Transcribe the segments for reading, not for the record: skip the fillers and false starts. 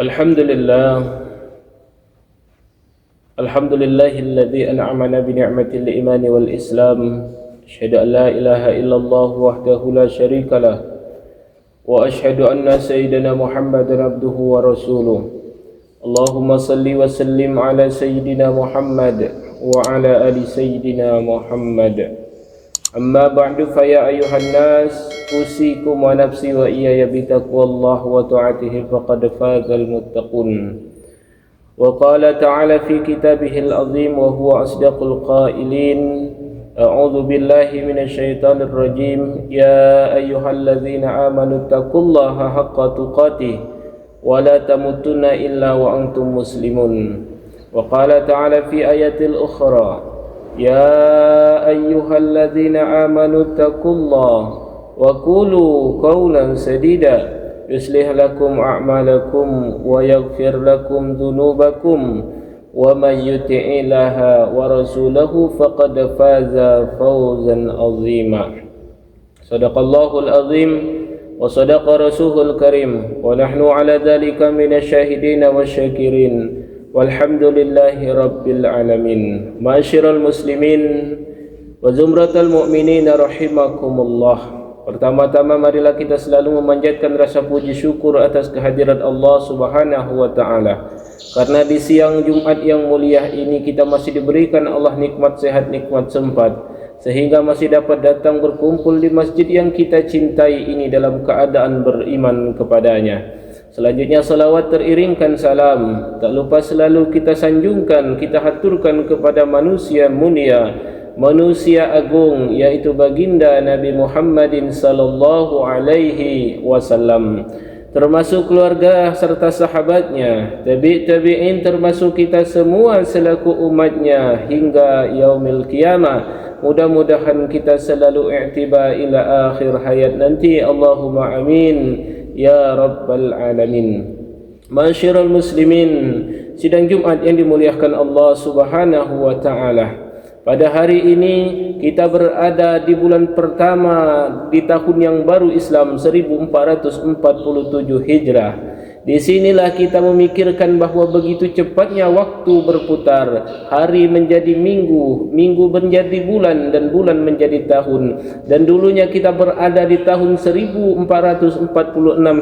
Alhamdulillah, alhamdulillahilladzi an'amana bi ni'matil iman wal islam. Asyhadu an la ilaha illallah wahdahu la syarikalah wa asyhadu anna sayyidina Muhammadan abduhu wa rasuluh. Allahumma salli wa sallim ala sayyidina Muhammad wa ala ali sayyidina Muhammad. Amma ba'du, fa ya ayuhan nas, usikum wa nafsi wa iyaya bitaqwallah wa ta'atihi faqad fazal muttaqun. Wa qala ta'ala fi kitabihil azim wa huwa asdaqul qailin. A'udzu billahi minasy syaithanir rajim. Ya ayyuhalladzina amanu taqullaha haqqa tuqatih wa la tamutunna illa wa antum muslimun. Wa qala ta'ala fi ayatil ukhra. Ya ayyuhalladzina amanu taqullaha wa qulu qawlan sadida yuslih lakum a'malakum wa yaghfir lakum dhunubakum wa man yuti'illaha wa rasulahu faqad faza fawzan 'azima. Sadaqallahul azim wa sadaqa rasulul karim wa nahnu 'ala dzalika minasyahidin wasyakirin. Walhamdulillahi rabbil alamin. Ma'asyiral muslimin wa zumratal mu'minin rahimakumullah. Pertama-tama marilah kita selalu memanjatkan rasa puji syukur atas kehadirat Allah Subhanahu wa taala. Karena di siang Jumat yang mulia ini kita masih diberikan Allah nikmat sehat, nikmat sempat, sehingga masih dapat datang berkumpul di masjid yang kita cintai ini dalam keadaan beriman kepadanya. Selanjutnya salawat teriringkan salam, tak lupa selalu kita sanjungkan, kita haturkan kepada manusia mulia, manusia agung, yaitu baginda Nabi Muhammadin sallallahu alaihi wasallam, termasuk keluarga serta sahabatnya, tabi'in, termasuk kita semua selaku umatnya hingga yaumil qiyamah. Mudah-mudahan kita selalu i'tibar ila akhir hayat nanti. Allahumma amin ya rabbal alamin. Ma'asyiral muslimin, sidang Jumat yang dimuliakan Allah Subhanahu wa taala. Pada hari ini kita berada di bulan pertama di tahun yang baru Islam 1447 Hijrah. Di sinilah kita memikirkan bahwa begitu cepatnya waktu berputar, hari menjadi minggu, minggu menjadi bulan, dan bulan menjadi tahun. Dan dulunya kita berada di tahun 1446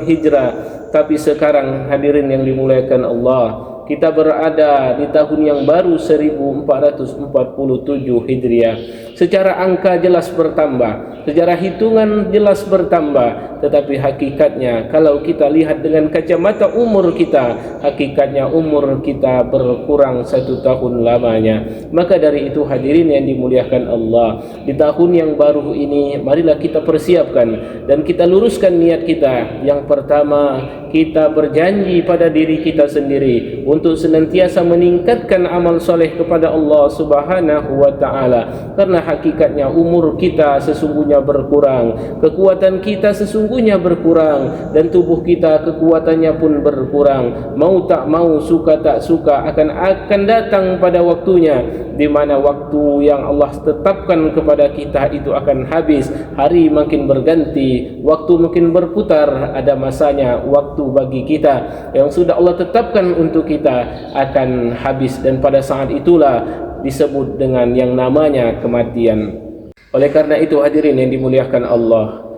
Hijrah, tapi sekarang hadirin yang dimuliakan Allah, kita berada di tahun yang baru 1447 Hijriah. Secara angka jelas bertambah, secara hitungan jelas bertambah, tetapi hakikatnya kalau kita lihat dengan kacamata umur kita, hakikatnya umur kita berkurang 1 tahun lamanya. Maka dari itu hadirin yang dimuliakan Allah, di tahun yang baru ini marilah kita persiapkan dan kita luruskan niat kita. Yang pertama, kita berjanji pada diri kita sendiri untuk senantiasa meningkatkan amal soleh kepada Allah Subhanahu wa ta'ala. Karena hakikatnya umur kita sesungguhnya berkurang, kekuatan kita sesungguhnya berkurang, dan tubuh kita kekuatannya pun berkurang. Mau tak mau, suka tak suka, akan datang pada waktunya, di mana waktu yang Allah tetapkan kepada kita itu akan habis. Hari makin berganti, waktu makin berputar, ada masanya waktu bagi kita yang sudah Allah tetapkan untuk kita akan habis, dan pada saat itulah disebut dengan yang namanya kematian. Oleh karena itu hadirin yang dimuliakan Allah,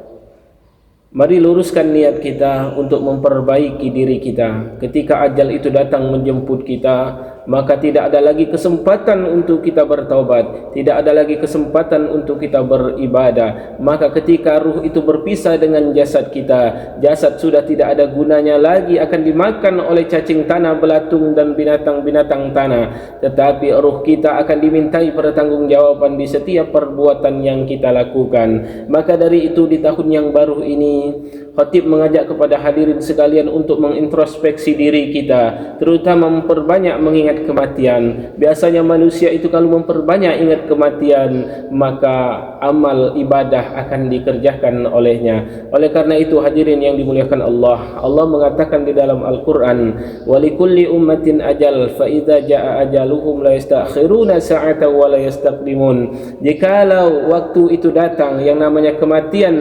mari luruskan niat kita untuk memperbaiki diri kita. Ketika ajal itu datang menjemput kita, maka tidak ada lagi kesempatan untuk kita bertaubat, tidak ada lagi kesempatan untuk kita beribadah. Maka ketika ruh itu berpisah dengan jasad kita, jasad sudah tidak ada gunanya lagi, akan dimakan oleh cacing tanah, belatung dan binatang-binatang tanah. Tetapi ruh kita akan dimintai pertanggungjawaban di setiap perbuatan yang kita lakukan. Maka dari itu di tahun yang baru ini, khatib mengajak kepada hadirin sekalian untuk mengintrospeksi diri kita, terutama memperbanyak mengingat kematian. Biasanya manusia itu kalau memperbanyak ingat kematian, maka amal ibadah akan dikerjakan olehnya. Oleh karena itu hadirin yang dimuliakan Allah, Allah mengatakan di dalam Al-Quran, walikulli ummatin ajal, fa idza jaa ajaluhum la yastakhiruna sa'atan wa la yastaqdimun. Jikalau waktu itu datang, yang namanya kematian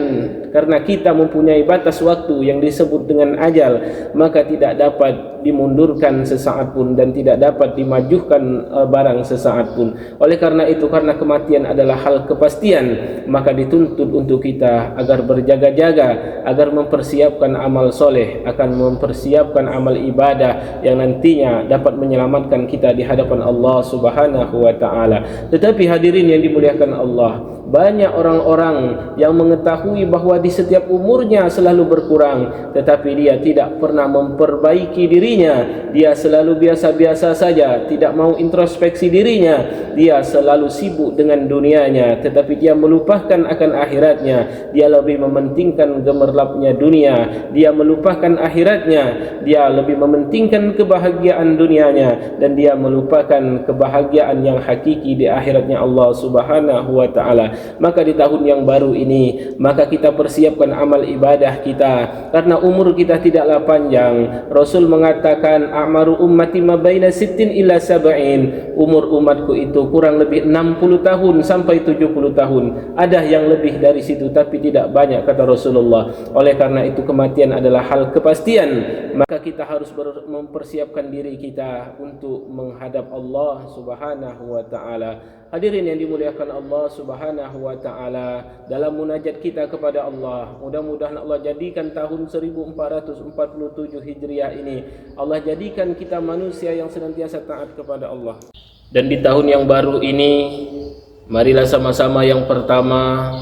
karena kita mempunyai batas waktu yang disebut dengan ajal, maka tidak dapat dimundurkan sesaat pun dan tidak dapat dimajukan barang sesaat pun. Oleh karena itu, karena kematian adalah hal kepastian, maka dituntut untuk kita agar berjaga-jaga, agar mempersiapkan amal soleh, akan mempersiapkan amal ibadah yang nantinya dapat menyelamatkan kita di hadapan Allah Subhanahu wa ta'ala. Tetapi hadirin yang dimuliakan Allah, banyak orang-orang yang mengetahui bahawa di setiap umurnya selalu berkurang, tetapi dia tidak pernah memperbaiki dirinya. Dia selalu biasa-biasa saja, tidak mau introspeksi dirinya. Dia selalu sibuk dengan dunianya, tetapi dia melupakan akan akhiratnya. Dia lebih mementingkan gemerlapnya dunia, dia melupakan akhiratnya. Dia lebih mementingkan kebahagiaan dunianya, dan dia melupakan kebahagiaan yang hakiki di akhiratnya Allah Subhanahu wa ta'ala. Maka di tahun yang baru ini, maka kita persiapkan amal ibadah kita, karena umur kita tidaklah panjang. Rasul mengatakan, a'maru ummati ma baina sittin ila sab'in. Umur umatku itu kurang lebih 60 tahun sampai 70 tahun. Ada yang lebih dari situ, tapi tidak banyak, kata Rasulullah. Oleh karena itu, kematian adalah hal kepastian, maka kita harus mempersiapkan diri kita untuk menghadap Allah Subhanahu wa ta'ala. Hadirin yang dimuliakan Allah Subhanahu wa ta'ala, dalam munajat kita kepada Allah, mudah-mudahan Allah jadikan tahun 1447 Hijriah ini, Allah jadikan kita manusia yang senantiasa taat kepada Allah. Dan di tahun yang baru ini, marilah sama-sama yang pertama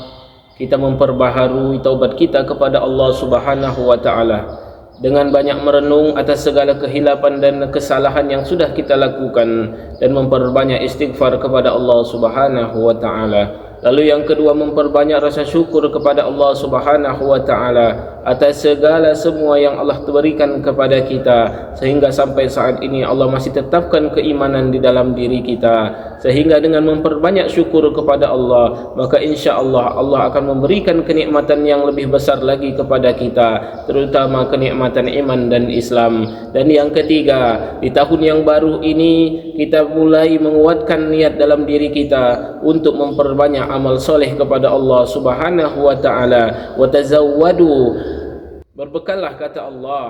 kita memperbaharui taubat kita kepada Allah Subhanahu wa ta'ala dengan banyak merenung atas segala kehilapan dan kesalahan yang sudah kita lakukan, dan memperbanyak istighfar kepada Allah Subhanahu wa ta'ala. Lalu yang kedua, memperbanyak rasa syukur kepada Allah Subhanahu wa ta'ala atas segala semua yang Allah berikan kepada kita, sehingga sampai saat ini Allah masih tetapkan keimanan di dalam diri kita. Sehingga dengan memperbanyak syukur kepada Allah, maka insya Allah Allah akan memberikan kenikmatan yang lebih besar lagi kepada kita, terutama kenikmatan iman dan Islam. Dan yang ketiga, di tahun yang baru ini kita mulai menguatkan niat dalam diri kita untuk memperbanyak amal soleh kepada Allah Subhanahu wa ta'ala. Wa tazawwadu, berbekallah, kata Allah,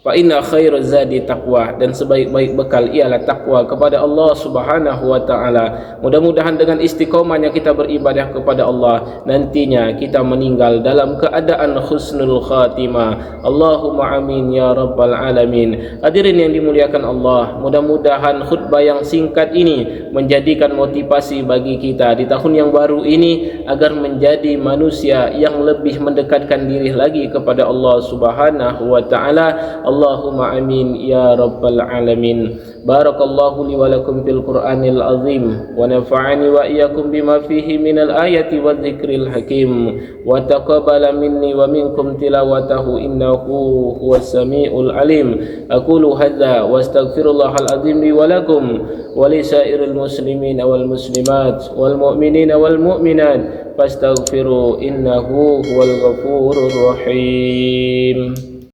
fa inna khairaz zadi taqwa, dan sebaik-baik bekal ialah takwa kepada Allah Subhanahu wa ta'ala. Mudah-mudahan dengan istiqomahnya kita beribadah kepada Allah, nantinya kita meninggal dalam keadaan husnul khatimah. Allahumma amin ya rabbal alamin. Hadirin yang dimuliakan Allah, mudah-mudahan khutbah yang singkat ini menjadikan motivasi bagi kita di tahun yang baru ini agar menjadi manusia yang lebih mendekatkan diri lagi kepada Allah Subhanahu wa ta'ala. Allahumma amin ya rabbal alamin. Barakallahu li wa lakum fil Qur'anil azim, wa nafa'ani wa iyyakum bima fihi minal ayati wa dzikril hakim, wa taqabbala minni wa minkum tilawatahu innahu huwas samiul alim. Aqulu hadza wa astaghfirullahal azim li wa lakum wa li sairil muslimin wal muslimat wal mu'minin wal mu'minat fastaghfiru innahu huwal ghafurur rahim.